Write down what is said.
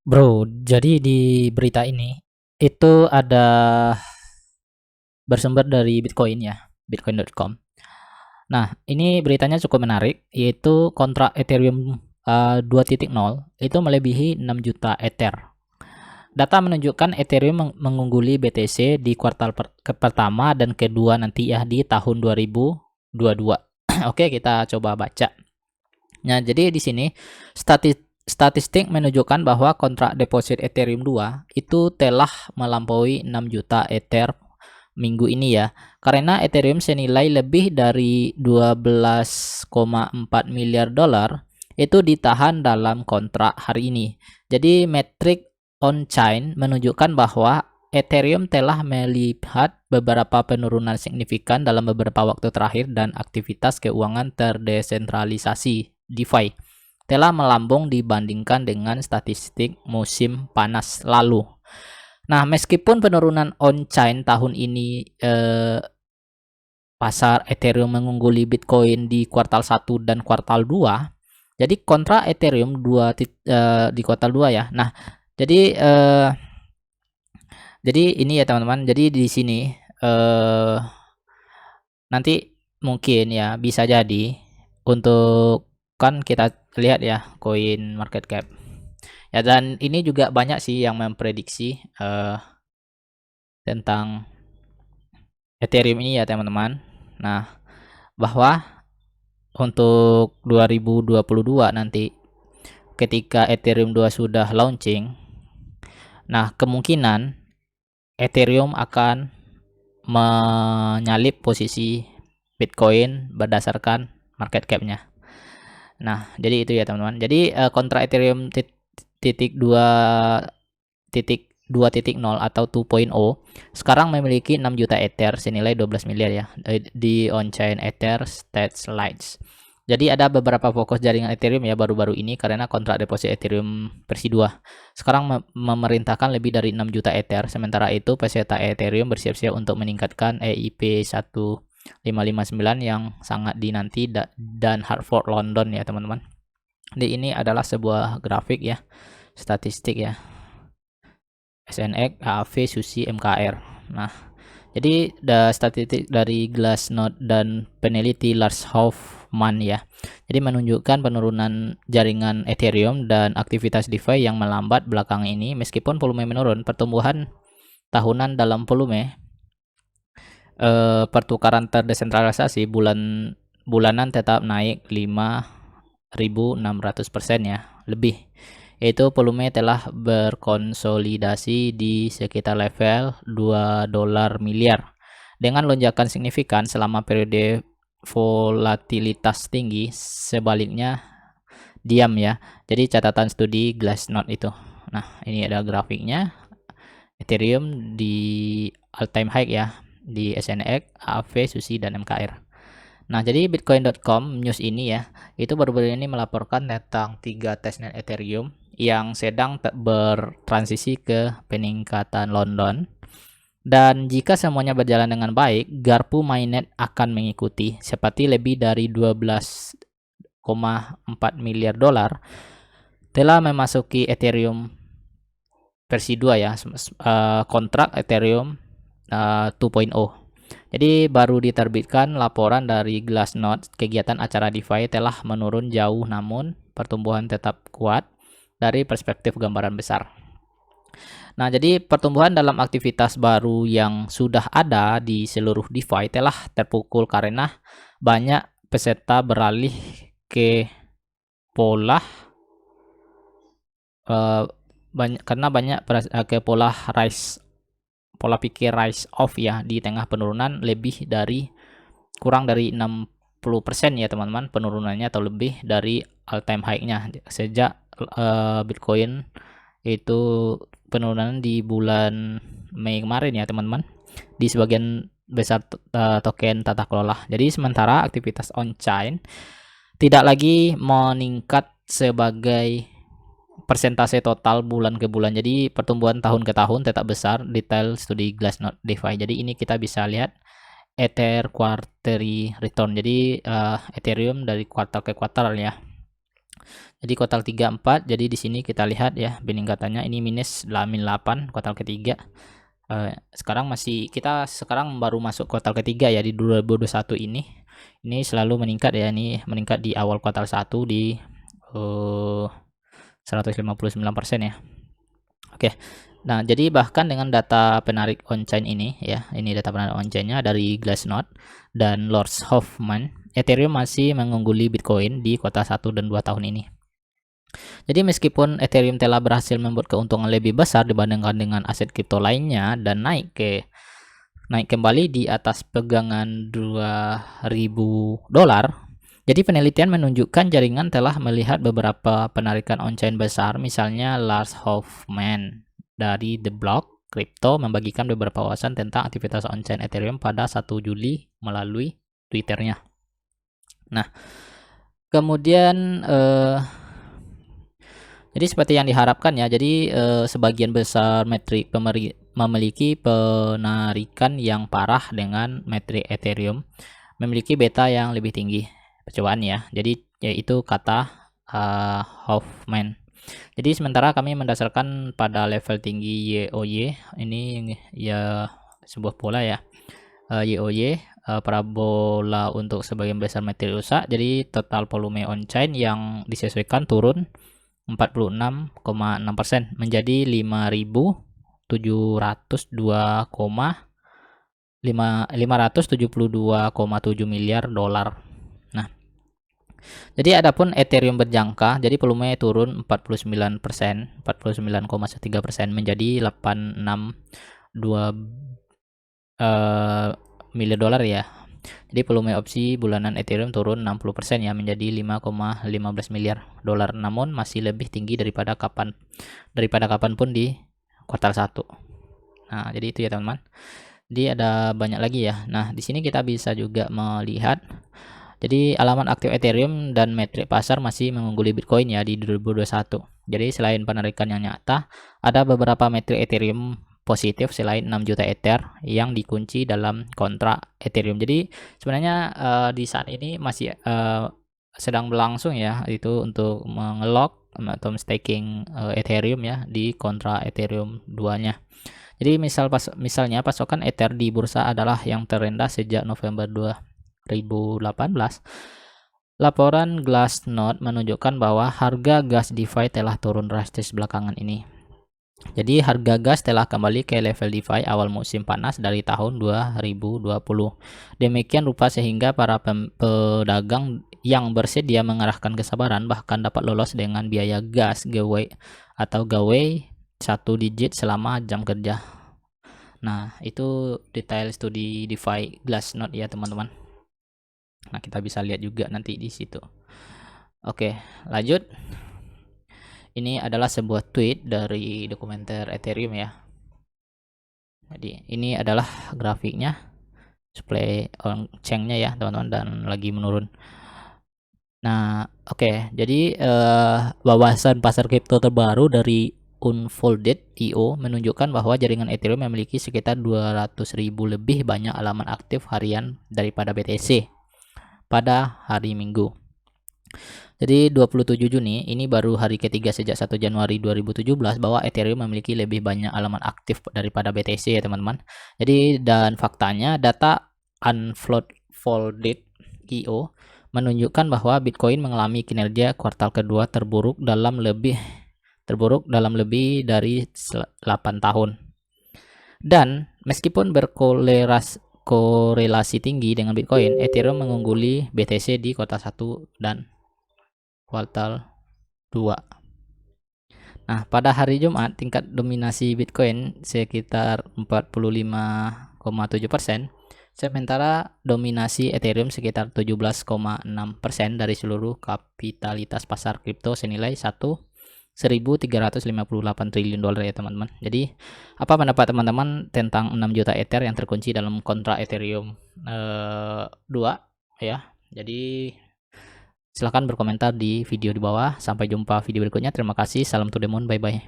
Bro, jadi di berita ini itu ada bersumber dari Bitcoin ya, bitcoin.com. Nah, ini beritanya cukup menarik, yaitu kontrak Ethereum 2.0 itu melebihi 6 juta Ether. Data menunjukkan Ethereum mengungguli BTC di kuartal pertama dan kedua nanti ya di tahun 2022. Oke, kita coba baca. Nah, jadi di sini statistik menunjukkan bahwa kontrak deposit Ethereum 2 itu telah melampaui 6 juta Ether minggu ini ya. Karena Ethereum senilai lebih dari 12,4 miliar dolar itu ditahan dalam kontrak hari ini. Jadi metrik on-chain menunjukkan bahwa Ethereum telah melihat beberapa penurunan signifikan dalam beberapa waktu terakhir dan aktivitas keuangan terdesentralisasi DeFi telah melambung dibandingkan dengan statistik musim panas lalu. Nah, meskipun penurunan on-chain tahun ini pasar Ethereum mengungguli Bitcoin di kuartal 1 dan kuartal 2, jadi kontra Ethereum di kuartal 2 ya. Nah, jadi ini ya teman-teman. Jadi di sini nanti mungkin ya bisa jadi untuk kan kita lihat ya koin market cap. Ya, dan ini juga banyak sih yang memprediksi tentang Ethereum ini ya teman-teman. Nah, bahwa untuk 2022 nanti ketika Ethereum 2 sudah launching, nah kemungkinan Ethereum akan menyalip posisi Bitcoin berdasarkan market cap-nya. Nah, jadi itu ya teman-teman. Jadi kontrak Ethereum titik 2.0 atau 2.0 sekarang memiliki 6 juta Ether senilai 12 miliar ya di on-chain Ether Stats Lights. Jadi ada beberapa fokus jaringan Ethereum ya baru-baru ini karena kontrak deposit Ethereum versi 2 sekarang memerintahkan lebih dari 6 juta Ether. Sementara itu peserta Ethereum bersiap-siap untuk meningkatkan EIP 1559 yang sangat dinanti dan Hartford London ya teman-teman. Jadi ini adalah sebuah grafik ya, statistik ya. SNX, AAV, SUSI, MKR. Nah, jadi statistik dari Glassnode dan peneliti Lars Hoffman ya. Jadi menunjukkan penurunan jaringan Ethereum dan aktivitas DeFi yang melambat belakang ini. Meskipun volume menurun, pertumbuhan tahunan dalam volume pertukaran terdesentralisasi bulanan tetap naik 5.600% ya, lebih. Yaitu volume telah berkonsolidasi di sekitar level 2 dolar miliar dengan lonjakan signifikan selama periode volatilitas tinggi. Sebaliknya diam ya. Jadi catatan studi Glassnode itu. Nah, ini ada grafiknya. Ethereum di all time high ya, di SNX, AAV, SUSI, dan MKR. Nah, jadi bitcoin.com news ini ya, itu baru-baru ini melaporkan tentang 3 testnet Ethereum yang sedang bertransisi ke peningkatan London. Dan jika semuanya berjalan dengan baik, Garpu Mainnet akan mengikuti, seperti lebih dari 12,4 miliar dolar telah memasuki Ethereum versi 2 ya, kontrak Ethereum 2.0. Jadi baru diterbitkan laporan dari Glassnode, kegiatan acara DeFi telah menurun jauh namun pertumbuhan tetap kuat dari perspektif gambaran besar. Nah, jadi pertumbuhan dalam aktivitas baru yang sudah ada di seluruh DeFi telah terpukul karena banyak peserta beralih ke pola banyak ke pola pikir rise off ya di tengah penurunan lebih dari kurang dari 60% ya teman-teman penurunannya, atau lebih dari all time high-nya sejak Bitcoin itu penurunan di bulan Mei kemarin ya teman-teman di sebagian besar token tata kelola. Jadi sementara aktivitas on-chain tidak lagi meningkat sebagai persentase total bulan ke bulan. Jadi pertumbuhan tahun ke tahun tetap besar. Detail studi Glassnode DeFi. Jadi ini kita bisa lihat Ether quarterly return. Jadi Ethereum dari kuartal ke kuartal ya. Jadi kuartal 3 4. Jadi di sini kita lihat ya peningkatannya ini minus 8 kuartal ketiga. Sekarang baru masuk kuartal ketiga ya di 2021 ini. Ini selalu meningkat ya, ini meningkat di awal kuartal 1 di 159% ya. Oke. Nah, jadi bahkan dengan data penarik on-chain ini ya, ini data penarik on-chain-nya dari Glassnode dan Lars Hoffman, Ethereum masih mengungguli Bitcoin di kuartal 1 dan 2 tahun ini. Jadi meskipun Ethereum telah berhasil membuat keuntungan lebih besar dibandingkan dengan aset kripto lainnya dan naik kembali di atas pegangan $2.000. Jadi penelitian menunjukkan jaringan telah melihat beberapa penarikan on-chain besar, misalnya Lars Hoffman dari The Block Crypto membagikan beberapa wawasan tentang aktivitas on-chain Ethereum pada 1 Juli melalui Twitternya. Nah, kemudian jadi seperti yang diharapkan ya, jadi sebagian besar metrik memiliki penarikan yang parah dengan metrik Ethereum memiliki beta yang lebih tinggi percobaan ya. Jadi yaitu kata Hoffman. Jadi sementara kami mendasarkan pada level tinggi YOY, ini ya sebuah pola ya, YOY parabola untuk sebagian besar metrik rusak. Jadi total volume on-chain yang disesuaikan turun 46,6% menjadi 5.572,7 miliar dolar. Nah, jadi adapun Ethereum berjangka, jadi volume turun 49,13% menjadi 862 miliar dolar ya. Jadi volume opsi bulanan Ethereum turun 60% ya menjadi 5,15 miliar dolar, namun masih lebih tinggi daripada kapanpun di kuartal 1. Nah, jadi itu ya teman-teman. Jadi ada banyak lagi ya. Nah, di sini kita bisa juga melihat jadi alamat aktif Ethereum dan metrik pasar masih mengungguli Bitcoin ya di 2021. Jadi selain penarikan yang nyata, ada beberapa metrik Ethereum positif selain 6 juta Ether yang dikunci dalam kontrak Ethereum. Jadi sebenarnya di saat ini masih sedang berlangsung ya itu untuk mengelok atau staking Ethereum ya di kontrak Ethereum 2-nya. Jadi misalnya pasokan Ether di bursa adalah yang terendah sejak November 2018. Laporan Glassnode menunjukkan bahwa harga gas DeFi telah turun drastis belakangan ini. Jadi harga gas telah kembali ke level DeFi awal musim panas dari tahun 2020. Demikian rupa sehingga para pedagang yang bersedia mengerahkan kesabaran bahkan dapat lolos dengan biaya gas gawe satu digit selama jam kerja. Nah, itu detail studi DeFi Glassnode ya teman-teman. Nah, kita bisa lihat juga nanti di situ. Oke, lanjut. Ini adalah sebuah tweet dari dokumenter Ethereum ya. Jadi ini adalah grafiknya supply on-chain-nya ya teman-teman dan lagi menurun. Nah, oke. Jadi wawasan pasar kripto terbaru dari Unfolded.io menunjukkan bahwa jaringan Ethereum memiliki sekitar 200.000 lebih banyak alamat aktif harian daripada BTC pada hari Minggu. Jadi 27 Juni ini baru hari ketiga sejak 1 Januari 2017 bahwa Ethereum memiliki lebih banyak alamat aktif daripada BTC ya teman-teman. Jadi dan faktanya data Unfolded.io menunjukkan bahwa Bitcoin mengalami kinerja kuartal kedua terburuk dalam lebih dari 8 tahun. Dan meskipun berkorelasi tinggi dengan Bitcoin, Ethereum mengungguli BTC di kuartal 1 dan kuartal 2. Nah, pada hari Jumat tingkat dominasi Bitcoin sekitar 45,7%, sementara dominasi Ethereum sekitar 17,6% dari seluruh kapitalitas pasar kripto senilai 1.358 triliun dolar ya teman-teman. Jadi apa pendapat teman-teman tentang 6 juta Ether yang terkunci dalam kontrak Ethereum 2 ya. Jadi silahkan berkomentar di video di bawah. Sampai jumpa video berikutnya. Terima kasih. Salam to the moon. Bye bye.